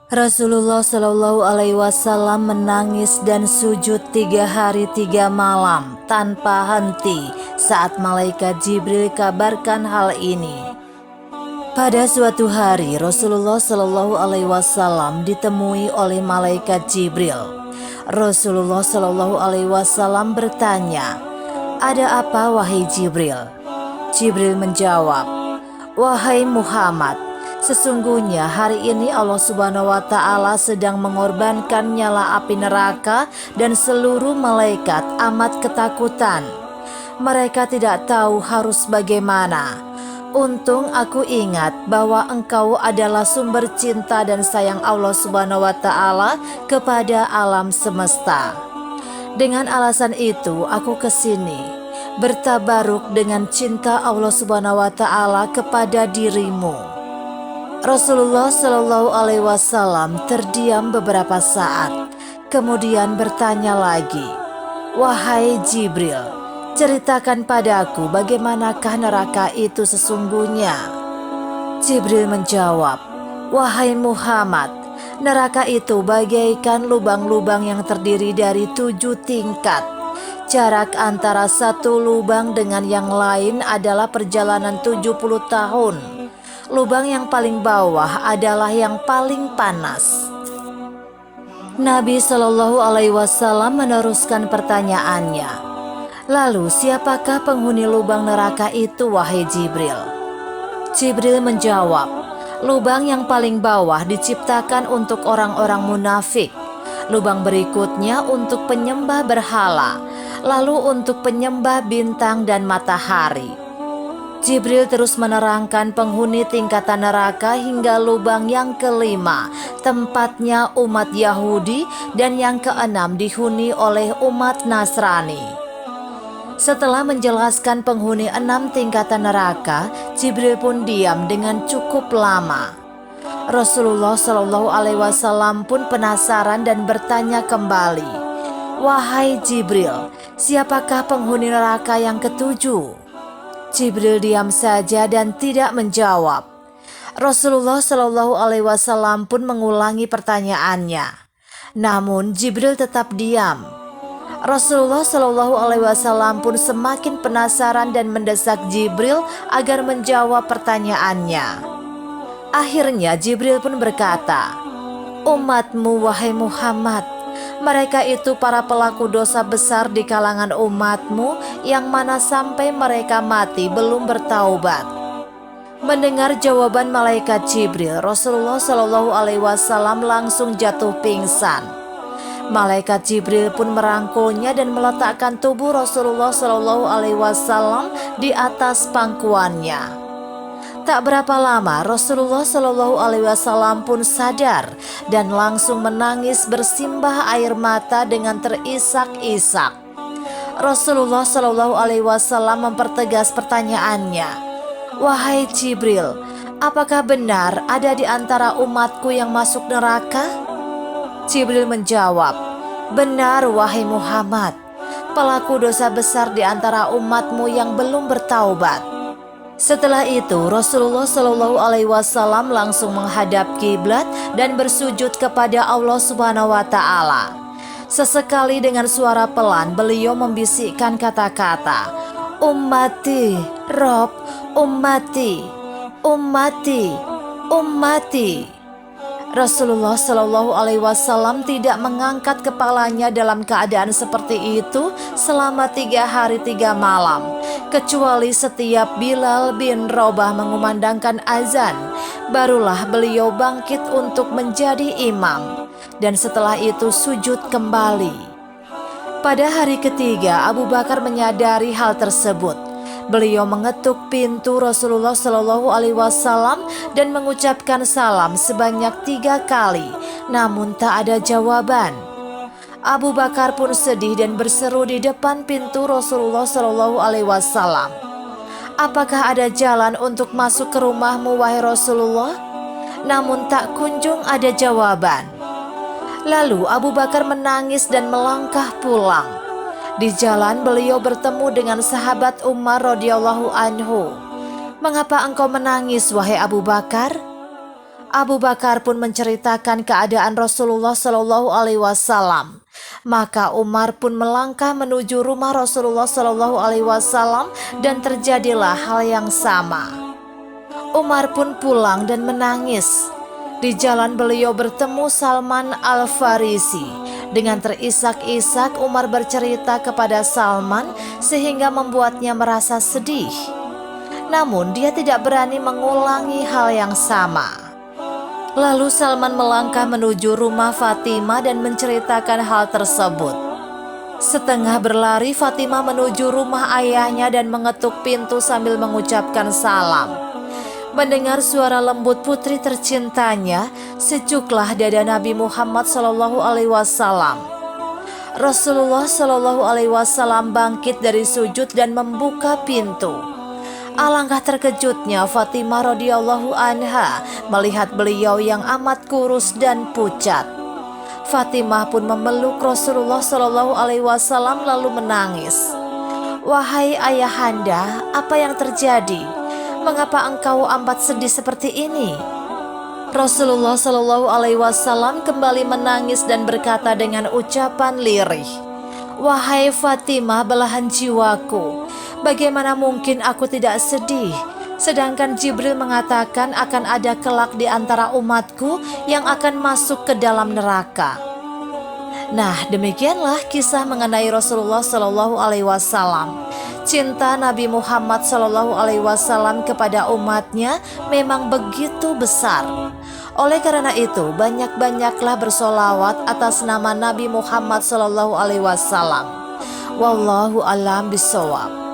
Rasulullah Shallallahu Alaihi Wasallam menangis dan sujud 3 hari 3 malam tanpa henti saat malaikat Jibril kabarkan hal ini. Pada suatu hari Rasulullah Shallallahu Alaihi Wasallam ditemui oleh malaikat Jibril. Rasulullah Shallallahu Alaihi Wasallam bertanya, "Ada apa wahai Jibril?" Jibril menjawab, "Wahai Muhammad, sesungguhnya hari ini Allah Subhanahu wa Ta'ala sedang mengorbankan nyala api neraka dan seluruh malaikat amat ketakutan. Mereka tidak tahu harus bagaimana. Untung aku ingat bahwa engkau adalah sumber cinta dan sayang Allah Subhanahu wa Ta'ala kepada alam semesta. Dengan alasan itu aku kesini, bertabaruk dengan cinta Allah Subhanahu wa Ta'ala kepada dirimu." Rasulullah Shallallahu Alaihi Wasallam terdiam beberapa saat, kemudian bertanya lagi, "Wahai Jibril, ceritakan padaku bagaimanakah neraka itu sesungguhnya?" Jibril menjawab, "Wahai Muhammad, neraka itu bagaikan lubang-lubang yang terdiri dari 7 tingkat. Jarak antara satu lubang dengan yang lain adalah perjalanan 70 tahun. Lubang yang paling bawah adalah yang paling panas." Nabi Shallallahu Alaihi Wasallam meneruskan pertanyaannya, "Lalu siapakah penghuni lubang neraka itu wahai Jibril?" Jibril menjawab, "Lubang yang paling bawah diciptakan untuk orang-orang munafik. Lubang berikutnya untuk penyembah berhala, lalu untuk penyembah bintang dan matahari." Jibril terus menerangkan penghuni tingkatan neraka hingga lubang yang kelima, tempatnya umat Yahudi, dan yang keenam dihuni oleh umat Nasrani. Setelah menjelaskan penghuni 6 tingkatan neraka, Jibril pun diam dengan cukup lama. Rasulullah Shallallahu Alaihi Wasallam pun penasaran dan bertanya kembali, "Wahai Jibril, siapakah penghuni neraka yang ketujuh?" Jibril diam saja dan tidak menjawab. Rasulullah Shallallahu Alaihi Wasallam pun mengulangi pertanyaannya, namun Jibril tetap diam. Rasulullah Shallallahu Alaihi Wasallam pun semakin penasaran dan mendesak Jibril agar menjawab pertanyaannya. Akhirnya Jibril pun berkata, "Umatmu wahai Muhammad, mereka itu para pelaku dosa besar di kalangan umatmu yang mana sampai mereka mati belum bertaubat." Mendengar jawaban malaikat Jibril, Rasulullah Shallallahu Alaihi Wasallam langsung jatuh pingsan. Malaikat Jibril pun merangkulnya dan meletakkan tubuh Rasulullah Shallallahu Alaihi Wasallam di atas pangkuannya. Tak berapa lama Rasulullah Shallallahu Alaihi Wasallam pun sadar dan langsung menangis bersimbah air mata dengan terisak-isak. Rasulullah Shallallahu Alaihi Wasallam mempertegas pertanyaannya, "Wahai Jibril, apakah benar ada di antara umatku yang masuk neraka?" Jibril menjawab, "Benar wahai Muhammad, pelaku dosa besar di antara umatmu yang belum bertaubat." Setelah itu Rasulullah Shallallahu Alaihi Wasallam langsung menghadap kiblat dan bersujud kepada Allah Subhanahu wa Ta'ala. Sesekali dengan suara pelan beliau membisikkan kata-kata, "Ummati, Rob, ummati, ummati, ummati." Rasulullah Shallallahu Alaihi Wasallam tidak mengangkat kepalanya dalam keadaan seperti itu selama 3 hari 3 malam, kecuali setiap Bilal bin Rabah mengumandangkan azan, barulah beliau bangkit untuk menjadi imam, dan setelah itu sujud kembali. Pada hari ketiga Abu Bakar menyadari hal tersebut. Beliau mengetuk pintu Rasulullah Shallallahu Alaihi Wasallam dan mengucapkan salam sebanyak 3 kali, namun tak ada jawaban. Abu Bakar pun sedih dan berseru di depan pintu Rasulullah Shallallahu Alaihi Wasallam, "Apakah ada jalan untuk masuk ke rumahmu wahai Rasulullah?" Namun tak kunjung ada jawaban. Lalu Abu Bakar menangis dan melangkah pulang. Di jalan beliau bertemu dengan sahabat Umar radhiyallahu anhu. "Mengapa engkau menangis wahai Abu Bakar?" Abu Bakar pun menceritakan keadaan Rasulullah Shallallahu Alaihi Wasallam. Maka Umar pun melangkah menuju rumah Rasulullah Shallallahu Alaihi Wasallam dan terjadilah hal yang sama. Umar pun pulang dan menangis. Di jalan beliau bertemu Salman Al-Farisi. Dengan terisak-isak Umar bercerita kepada Salman sehingga membuatnya merasa sedih. Namun dia tidak berani mengulangi hal yang sama. Lalu Salman melangkah menuju rumah Fatimah dan menceritakan hal tersebut. Setengah berlari Fatimah menuju rumah ayahnya dan mengetuk pintu sambil mengucapkan salam. Mendengar suara lembut putri tercintanya, sejuklah dada Nabi Muhammad SAW. Rasulullah SAW bangkit dari sujud dan membuka pintu. Alangkah terkejutnya Fatimah radhiyallahu anha melihat beliau yang amat kurus dan pucat. Fatimah pun memeluk Rasulullah SAW lalu menangis. "Wahai ayahanda, apa yang terjadi? Mengapa engkau amat sedih seperti ini?" Rasulullah SAW kembali menangis dan berkata dengan ucapan lirih, "Wahai Fatimah, belahan jiwaku, bagaimana mungkin aku tidak sedih? Sedangkan Jibril mengatakan akan ada kelak di antara umatku yang akan masuk ke dalam neraka." Nah, demikianlah kisah mengenai Rasulullah SAW. Cinta Nabi Muhammad SAW kepada umatnya memang begitu besar. Oleh karena itu, banyak-banyaklah bersolawat atas nama Nabi Muhammad SAW. Wallahu a'lam bishawab.